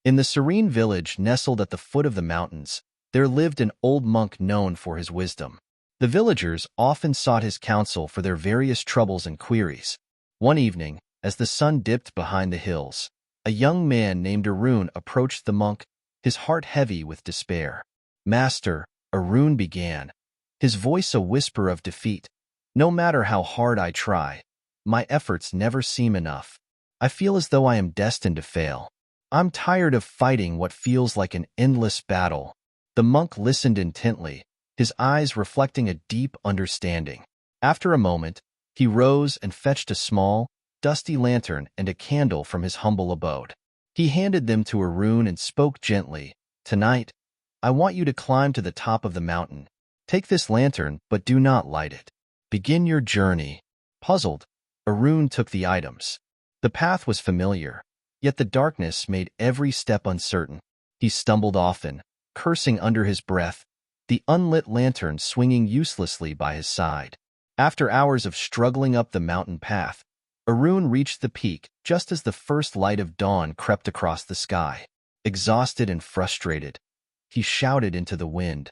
In the serene village nestled at the foot of the mountains, there lived an old monk known for his wisdom. The villagers often sought his counsel for their various troubles and queries. One evening, as the sun dipped behind the hills, a young man named Arun approached the monk, his heart heavy with despair. "Master," Arun began, his voice a whisper of defeat, "no matter how hard I try, my efforts never seem enough. I feel as though I am destined to fail. I'm tired of fighting what feels like an endless battle." The monk listened intently, his eyes reflecting a deep understanding. After a moment, he rose and fetched a small, dusty lantern and a candle from his humble abode. He handed them to Arun and spoke gently, "Tonight, I want you to climb to the top of the mountain. Take this lantern, but do not light it. Begin your journey." Puzzled, Arun took the items. The path was familiar, yet the darkness made every step uncertain. He stumbled often, cursing under his breath, the unlit lantern swinging uselessly by his side. After hours of struggling up the mountain path, Arun reached the peak just as the first light of dawn crept across the sky. Exhausted and frustrated, he shouted into the wind,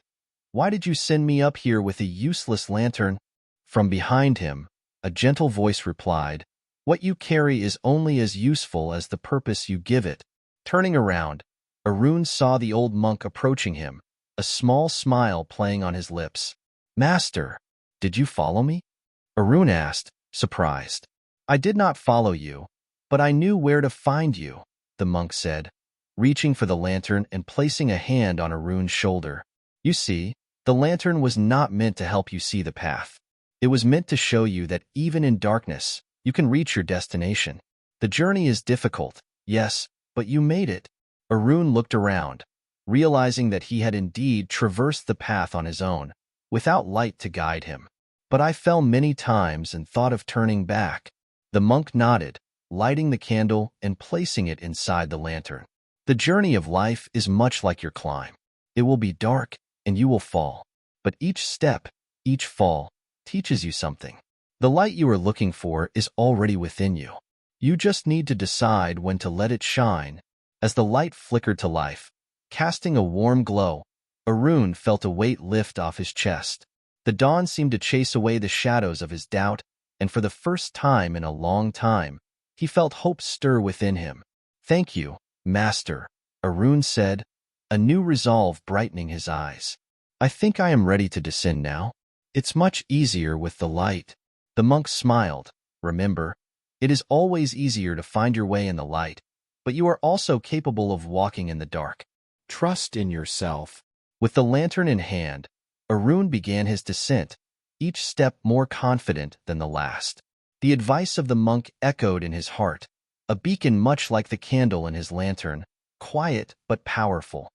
"Why did you send me up here with a useless lantern?" From behind him, a gentle voice replied, "What you carry is only as useful as the purpose you give it." Turning around, Arun saw the old monk approaching him, a small smile playing on his lips. "Master, did you follow me?" Arun asked, surprised. "I did not follow you, but I knew where to find you," the monk said, reaching for the lantern and placing a hand on Arun's shoulder. "You see, the lantern was not meant to help you see the path. It was meant to show you that even in darkness, you can reach your destination. The journey is difficult, yes, but you made it." Arun looked around, realizing that he had indeed traversed the path on his own, without light to guide him. "But I fell many times and thought of turning back." The monk nodded, lighting the candle and placing it inside the lantern. "The journey of life is much like your climb. It will be dark, and you will fall. But each step, each fall, teaches you something. The light you are looking for is already within you. You just need to decide when to let it shine." As the light flickered to life, casting a warm glow, Arun felt a weight lift off his chest. The dawn seemed to chase away the shadows of his doubt, and for the first time in a long time, he felt hope stir within him. "Thank you, Master," Arun said, a new resolve brightening his eyes. "I think I am ready to descend now. It's much easier with the light." The monk smiled. "Remember, it is always easier to find your way in the light, but you are also capable of walking in the dark. Trust in yourself." With the lantern in hand, Arun began his descent, each step more confident than the last. The advice of the monk echoed in his heart, a beacon much like the candle in his lantern, quiet but powerful.